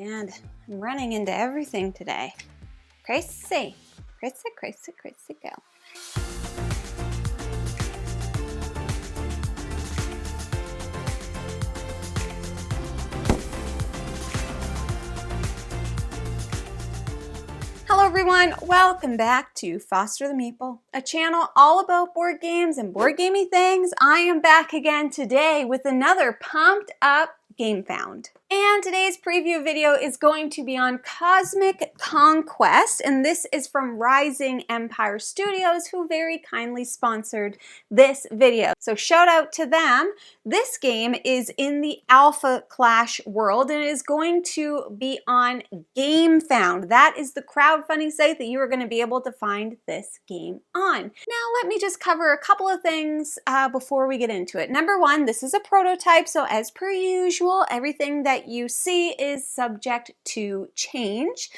and I'm running into everything today. Crazy, crazy, crazy, crazy girl. Hello everyone, welcome back to Foster the Meeple, a channel all about board games and board gamey things. I am back again today with another pumped up Gamefound. And today's preview video is going to be on Cosmic Conquest, and this is from Rising Empire Studios, who very kindly sponsored this video. So shout out to them. This game is in the Alpha Clash world and it is going to be on Gamefound. That is the crowdfunding site that you are going to be able to find this game on. Now let me just cover a couple of things before we get into it. Number one, this is a prototype, so as per usual, everything that you see is subject to change.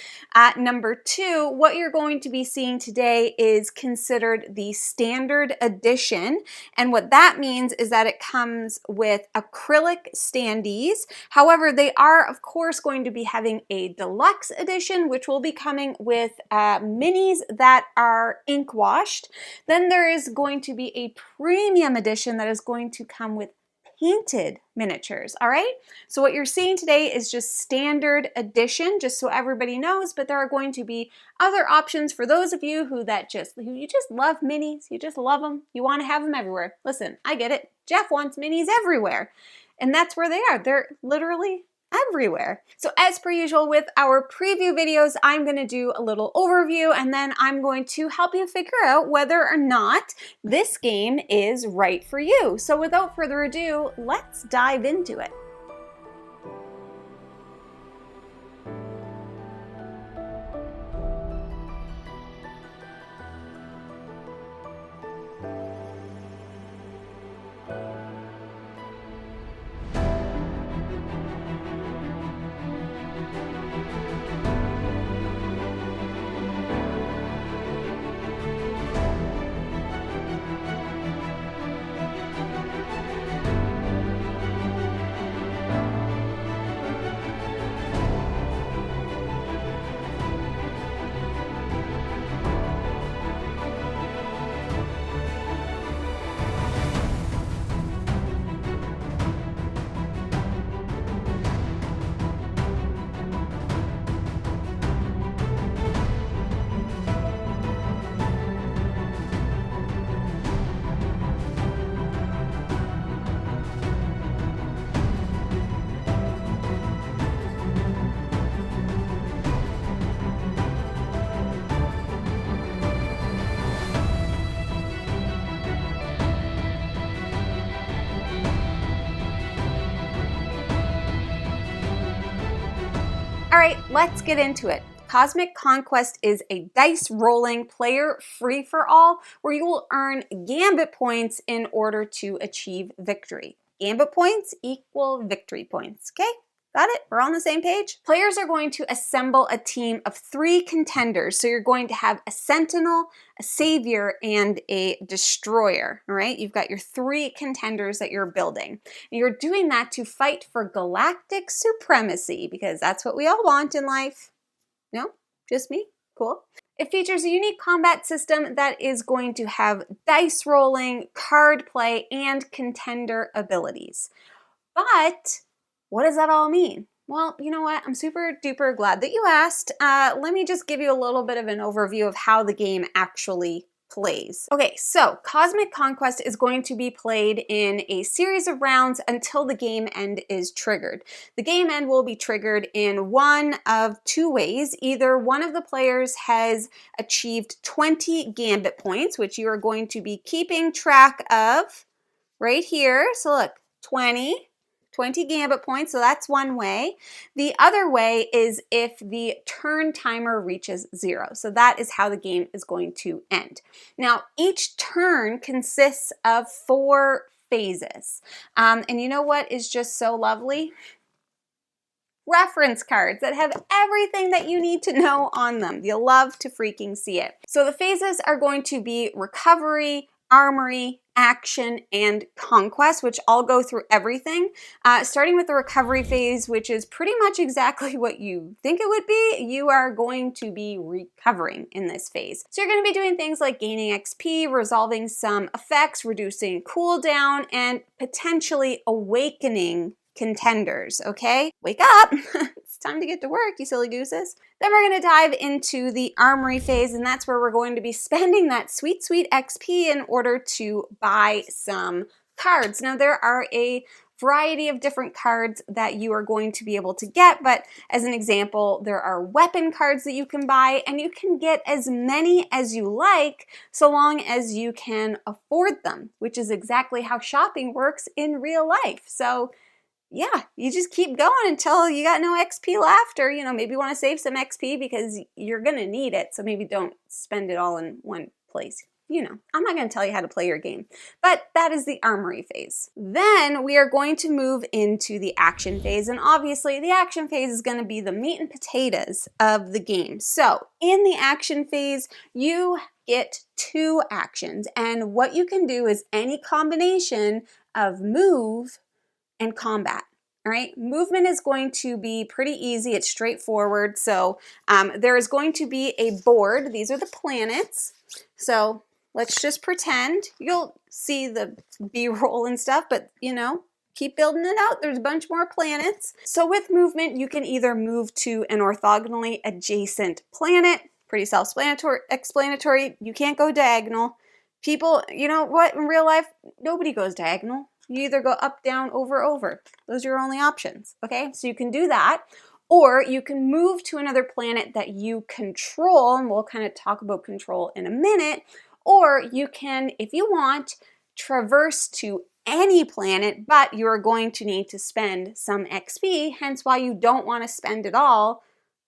Number two, what you're going to be seeing today is considered the standard edition, and what that means is that it comes with acrylic standees. However, they are of course going to be having a deluxe edition, which will be coming with minis that are ink washed. Then there is going to be a premium edition that is going to come with painted miniatures. All right, so what you're seeing today is just standard edition, just so everybody knows, but there are going to be other options for those of you who you just love minis, you just love them, you want to have them everywhere. Listen, I get it. Jeff wants minis everywhere, and that's where they are. They're literally everywhere. So as per usual with our preview videos, I'm going to do a little overview and then I'm going to help you figure out whether or not this game is right for you. So without further ado, let's dive into it. All right, let's get into it. Cosmic Conquest is a dice rolling player free-for-all where you will earn gambit points in order to achieve victory. Gambit points equal victory points, okay? Got it? We're on the same page? Players are going to assemble a team of 3 contenders. So you're going to have a sentinel, a savior, and a destroyer, all right? You've got your 3 contenders that you're building. And you're doing that to fight for galactic supremacy because that's what we all want in life. No? Just me? Cool. It features a unique combat system that is going to have dice rolling, card play, and contender abilities. But what does that all mean? Well, you know what? I'm super duper glad that you asked. Let me just give you a little bit of an overview of how the game actually plays. Okay, so Cosmic Conquest is going to be played in a series of rounds until the game end is triggered. The game end will be triggered in one of 2 ways. Either one of the players has achieved 20 gambit points, which you are going to be keeping track of right here. So look, 20 gambit points, so that's one way. The other way is if the turn timer reaches 0. So that is how the game is going to end. Now, each turn consists of 4 phases. And you know what is just so lovely? Reference cards that have everything that you need to know on them. You'll love to freaking see it. So the phases are going to be recovery, armory, action, and conquest, which I'll go through everything, starting with the recovery phase, which is pretty much exactly what you think it would be. You are going to be recovering in this phase. So you're going to be doing things like gaining XP, resolving some effects, reducing cooldown, and potentially awakening contenders, okay? Wake up! It's time to get to work, you silly gooses. Then we're going to dive into the armory phase, and that's where we're going to be spending that sweet, sweet XP in order to buy some cards. Now, there are a variety of different cards that you are going to be able to get, but as an example, there are weapon cards that you can buy, and you can get as many as you like so long as you can afford them, which is exactly how shopping works in real life. So yeah, you just keep going until you got no XP left, or, you know, maybe you want to save some XP because you're going to need it. So maybe don't spend it all in one place. You know, I'm not going to tell you how to play your game, but that is the armory phase. Then we are going to move into the action phase. And obviously the action phase is going to be the meat and potatoes of the game. So in the action phase, you get 2 actions. And what you can do is any combination of move and combat. All right, movement is going to be pretty easy. It's straightforward. So there is going to be a board. These are the planets. So let's just pretend. You'll see the B-roll and stuff, but you know, keep building it out. There's a bunch more planets. So with movement, you can either move to an orthogonally adjacent planet. Pretty self-explanatory. You can't go diagonal. People, you know what, in real life, nobody goes diagonal. You either go up, down, over, over. Those are your only options, okay? So you can do that, or you can move to another planet that you control, and we'll kind of talk about control in a minute, or you can, if you want, traverse to any planet, but you're going to need to spend some XP, hence why you don't want to spend it all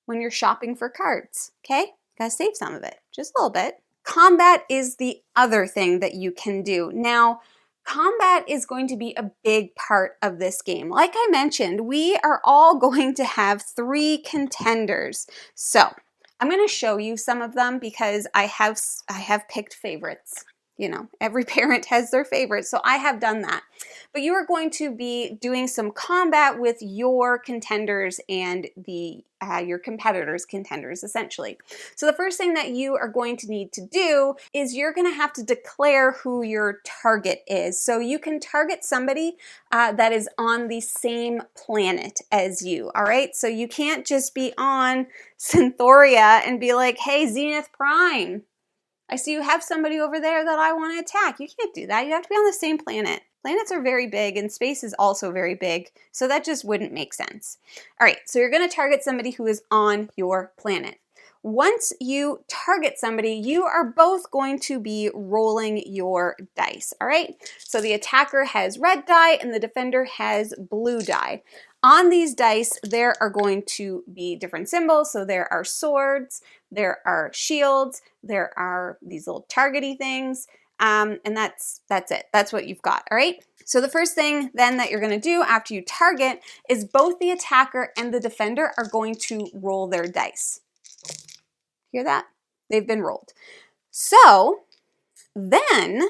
when you're shopping for cards, okay? Gotta save some of it, just a little bit. Combat is the other thing that you can do. Now, combat is going to be a big part of this game. Like I mentioned, we are all going to have 3 contenders. So I'm going to show you some of them because I have picked favorites. You know, every parent has their favorites, so I have done that. But you are going to be doing some combat with your contenders and your competitors' contenders, essentially. So the first thing that you are going to need to do is you're going to have to declare who your target is. So you can target somebody that is on the same planet as you, all right? So you can't just be on Synthoria and be like, hey, Zenith Prime, I see you have somebody over there that I want to attack. You can't do that. You have to be on the same planet. Planets are very big and space is also very big, so that just wouldn't make sense. All right, so you're going to target somebody who is on your planet. Once you target somebody, you are both going to be rolling your dice, all right? So the attacker has red die and the defender has blue die. On these dice, there are going to be different symbols. So there are swords, there are shields, there are these little targety things, and that's it. That's what you've got, all right? So the first thing then that you're going to do after you target is both the attacker and the defender are going to roll their dice. Hear that? They've been rolled. So then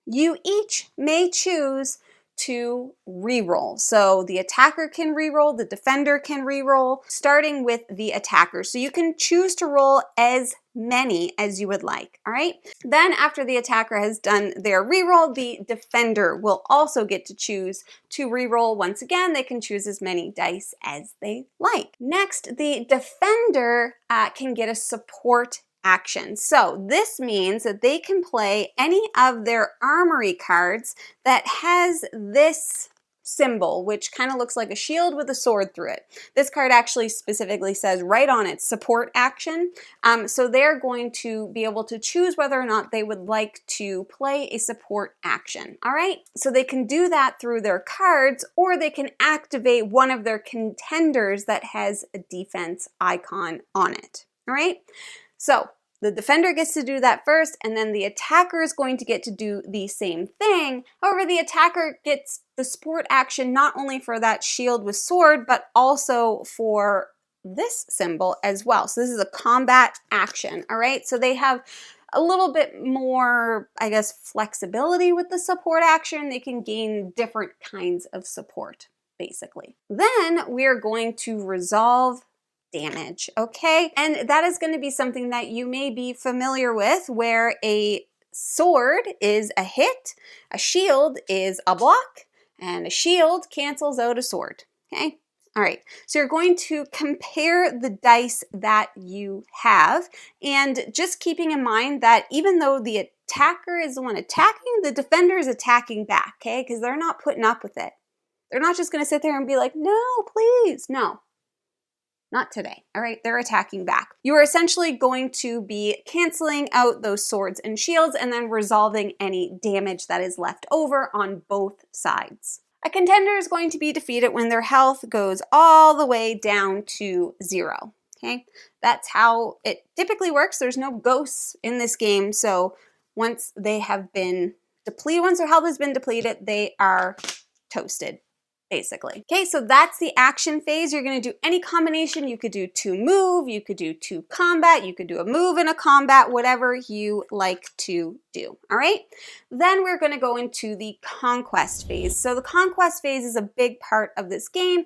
you each may choose to re-roll. So the attacker can re-roll, the defender can re-roll, starting with the attacker. So you can choose to roll as many as you would like, all right? Then after the attacker has done their re-roll, the defender will also get to choose to re-roll. Once again, they can choose as many dice as they like. Next, the defender can get a support action. So this means that they can play any of their armory cards that has this symbol, which kind of looks like a shield with a sword through it. This card actually specifically says right on it, support action. So they're going to be able to choose whether or not they would like to play a support action. All right, so they can do that through their cards, or they can activate one of their contenders that has a defense icon on it. All right. So the defender gets to do that first, and then the attacker is going to get to do the same thing. However, the attacker gets the support action not only for that shield with sword, but also for this symbol as well. So this is a combat action, all right? So they have a little bit more, I guess, flexibility with the support action. They can gain different kinds of support, basically. Then we're going to resolve damage, okay? And that is going to be something that you may be familiar with, where a sword is a hit, a shield is a block, and a shield cancels out a sword, okay? All right, so you're going to compare the dice that you have, and just keeping in mind that even though the attacker is the one attacking, the defender is attacking back, okay? Because they're not putting up with it. They're not just going to sit there and be like, no, please, no. Not today, all right? They're attacking back. You are essentially going to be canceling out those swords and shields and then resolving any damage that is left over on both sides. A contender is going to be defeated when their health goes all the way down to 0, okay? That's how it typically works. There's no ghosts in this game, so once they have been depleted, once their health has been depleted, they are toasted, basically. Okay, so that's the action phase. You're going to do any combination. You could do 2 move, you could do 2 combat, you could do a move and a combat, whatever you like to do, all right? Then we're going to go into the conquest phase. So the conquest phase is a big part of this game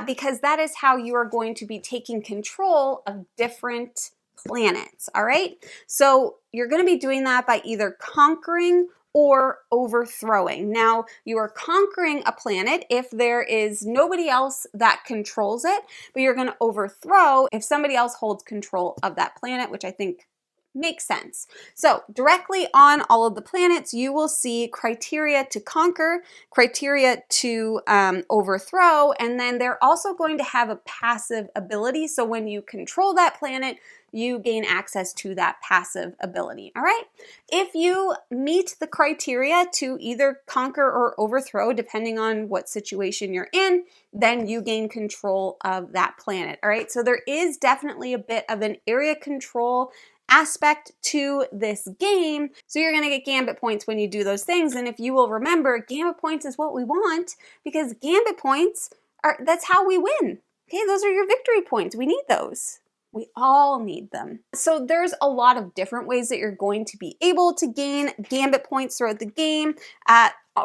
because that is how you are going to be taking control of different planets, all right? So you're going to be doing that by either conquering or overthrowing. Now, you are conquering a planet if there is nobody else that controls it, but you're going to overthrow if somebody else holds control of that planet, which I think makes sense. So directly on all of the planets, you will see criteria to conquer, criteria to overthrow, and then they're also going to have a passive ability. So when you control that planet, you gain access to that passive ability, all right? If you meet the criteria to either conquer or overthrow, depending on what situation you're in, then you gain control of that planet, all right? So there is definitely a bit of an area control aspect to this game. So you're gonna get gambit points when you do those things. And if you will remember, gambit points is what we want because gambit points that's how we win. Okay, those are your victory points. We need those. We all need them. So there's a lot of different ways that you're going to be able to gain gambit points throughout the game.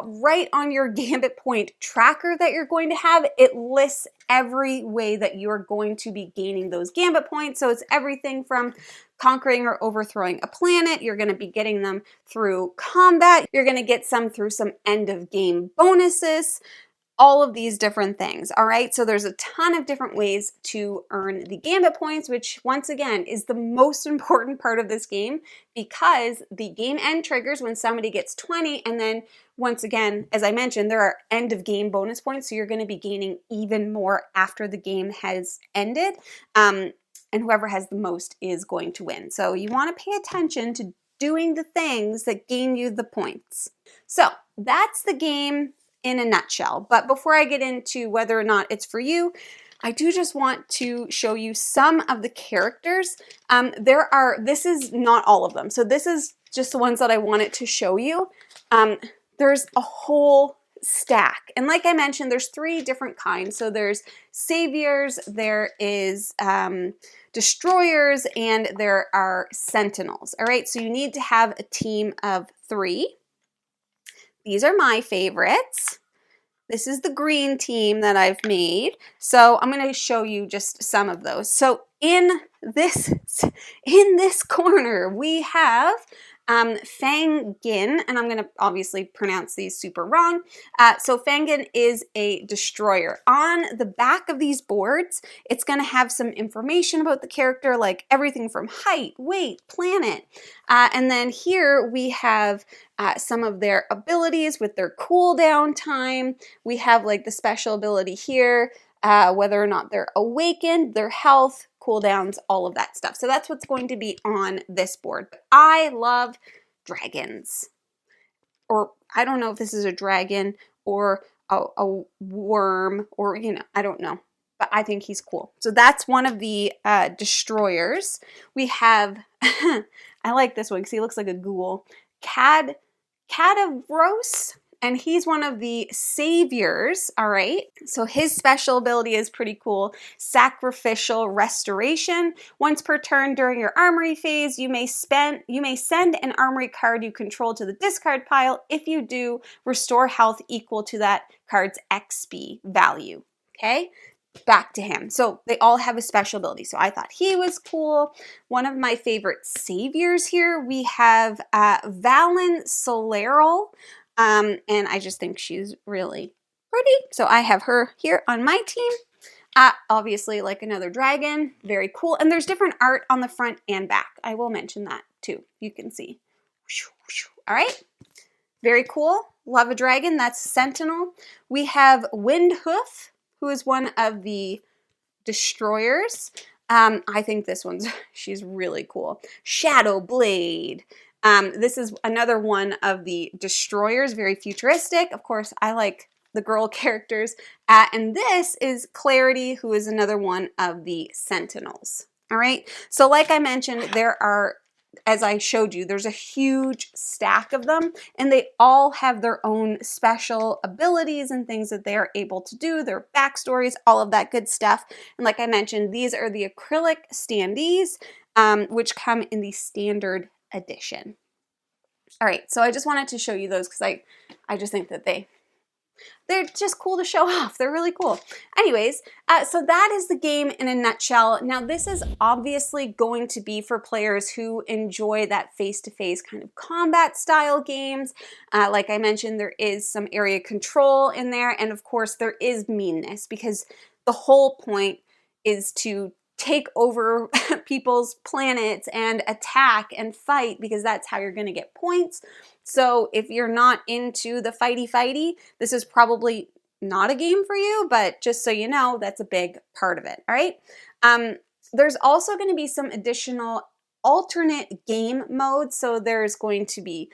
Right on your gambit point tracker that you're going to have, it lists every way that you're going to be gaining those gambit points. So it's everything from conquering or overthrowing a planet. You're going to be getting them through combat. You're going to get some through some end of game bonuses. All of these different things, all right? So there's a ton of different ways to earn the gambit points, which once again is the most important part of this game because the game end triggers when somebody gets 20, and then once again, as I mentioned, there are end of game bonus points, so you're gonna be gaining even more after the game has ended, and whoever has the most is going to win. So you wanna pay attention to doing the things that gain you the points. So that's the game in a nutshell. But before I get into whether or not it's for you, I do just want to show you some of the characters. This is not all of them. So this is just the ones that I wanted to show you. There's a whole stack. And like I mentioned, there's 3 different kinds. So there's saviors, there is destroyers, and there are sentinels. All right, so you need to have a team of 3. These are my favorites. This is the green team that I've made. So I'm going to show you just some of those. So in this corner, we have Fangin, and I'm going to obviously pronounce these super wrong. So Fangin is a destroyer. On the back of these boards, it's going to have some information about the character, like everything from height, weight, planet. And then here we have some of their abilities with their cooldown time. We have like the special ability here, whether or not they're awakened, their health, cooldowns, all of that stuff. So that's what's going to be on this board. I love dragons. Or I don't know if this is a dragon or a worm or, you know, I don't know. But I think he's cool. So that's one of the destroyers. We have, I like this one because he looks like a ghoul. Cadavros. and he's one of the saviors, all right? So his special ability is pretty cool. Sacrificial Restoration. Once per turn during your armory phase, you may send an armory card you control to the discard pile. If you do, restore health equal to that card's XP value, okay? Back to him. So they all have a special ability. So I thought he was cool. One of my favorite saviors here, we have Valen Solerol. And I just think she's really pretty. So I have her here on my team. Obviously, like another dragon, very cool. And there's different art on the front and back. I will mention that too. You can see. All right. Very cool. Love a dragon. That's Sentinel. We have Windhoof, who is one of the destroyers. I think this one's, she's really cool. Shadow Blade. This is another one of the destroyers, very futuristic. Of course, I like the girl characters. And this is Clarity, who is another one of the Sentinels. All right. So like I mentioned, there are, as I showed you, there's a huge stack of them, and they all have their own special abilities and things that they are able to do, their backstories, all of that good stuff. And like I mentioned, these are the acrylic standees, which come in the standard edition. All right, so I just wanted to show you those because I just think that they're just cool to show off. They're really cool. Anyways, so that is the game in a nutshell. Now, this is obviously going to be for players who enjoy that face-to-face kind of combat style games. Like I mentioned, there is some area control in there. And of course, there is meanness because the whole point is to take over people's planets and attack and fight because that's how you're going to get points. So if you're not into the fighty, this is probably not a game for you, but just so you know, that's a big part of it, all right? There's also going to be some additional alternate game modes. So there's going to be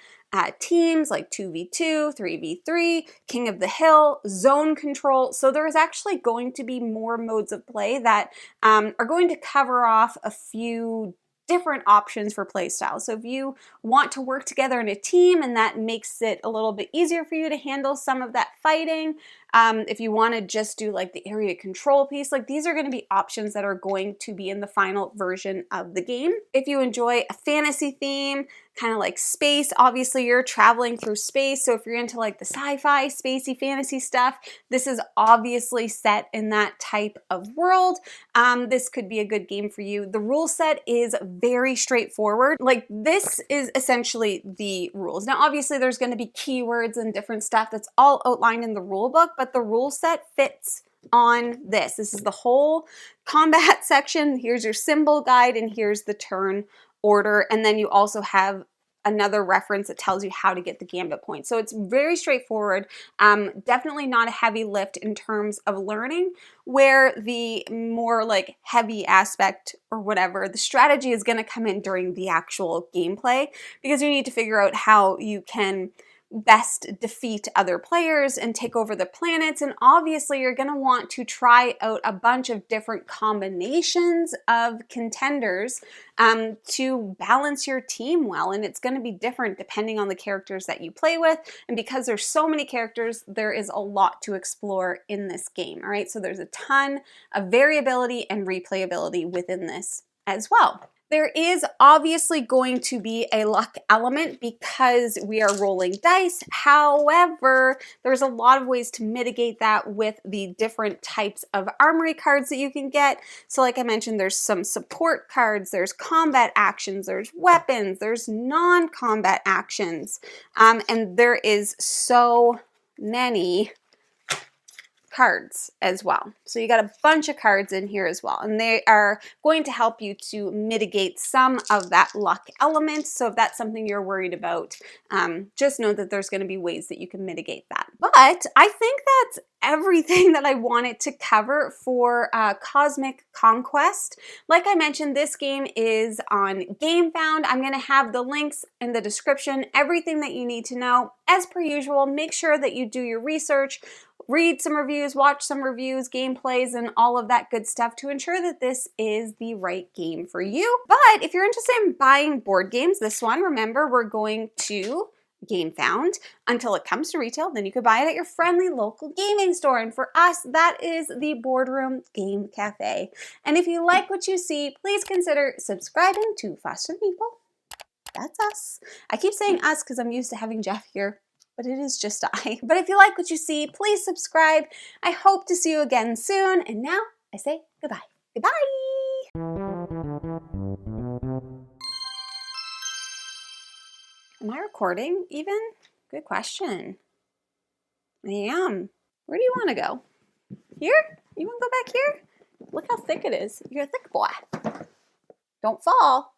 teams like 2v2, 3v3, King of the Hill, zone control. So there's actually going to be more modes of play that are going to cover off a few different options for play style. So if you want to work together in a team and that makes it a little bit easier for you to handle some of that fighting, if you want to just do like the area control piece, like these are going to be options that are going to be in the final version of the game. If you enjoy a fantasy theme, kind of like space, obviously you're traveling through space. So if you're into like the sci-fi, spacey fantasy stuff, this is obviously set in that type of world. This could be a good game for you. The rule set is very straightforward. Like this is essentially the rules. Now, obviously there's going to be keywords and different stuff that's all outlined in the rule book, but the rule set fits on this. This is the whole combat section. Here's your symbol guide and here's the turn order. And then you also have another reference that tells you how to get the gambit points. So it's very straightforward. Definitely not a heavy lift in terms of learning, where the more like heavy aspect or whatever, the strategy is going to come in during the actual gameplay because you need to figure out how you can best defeat other players and take over the planets. And obviously you're going to want to try out a bunch of different combinations of contenders to balance your team well. And it's going to be different depending on the characters that you play with. And because there's so many characters, there is a lot to explore in this game. All right, so there's a ton of variability and replayability within this as well. There is obviously going to be a luck element because we are rolling dice. However, there's a lot of ways to mitigate that with the different types of armory cards that you can get. So like I mentioned, there's some support cards, there's combat actions, there's weapons, there's non-combat actions, and there is so many cards as well. So you got a bunch of cards in here as well, and they are going to help you to mitigate some of that luck element. So if that's something you're worried about, just know that there's going to be ways that you can mitigate that. But I think that's everything that I wanted to cover for Cosmic Conquest. Like I mentioned, this game is on Gamefound. I'm going to have the links in the description, everything that you need to know. As per usual, make sure that you do your research, read some reviews, watch some reviews, gameplays, and all of that good stuff to ensure that this is the right game for you. But if you're interested in buying board games, this one, remember, we're going to Gamefound until it comes to retail. Then you could buy it at your friendly local gaming store. And for us, that is the Boardroom Game Cafe. And if you like what you see, please consider subscribing to Foster the Meeple. That's us. I keep saying us because I'm used to having Jeff here, but it is just I. But if you like what you see, please subscribe. I hope to see you again soon. And now I say goodbye. Goodbye. Am I recording even? Good question. I am. Where do you want to go? Here? You want to go back here? Look how thick it is. You're a thick boy. Don't fall.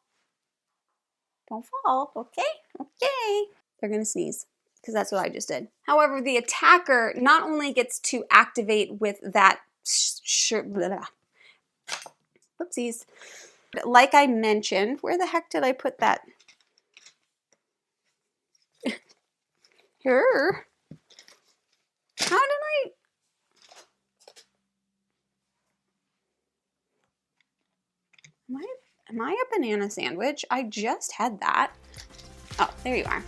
Don't fall. Okay? Okay. They're going to sneeze because that's what I just did. However, the attacker not only gets to activate with that whoopsies. Like I mentioned, where the heck did I put that? Here. How did am I a banana sandwich? I just had that. Oh, there you are.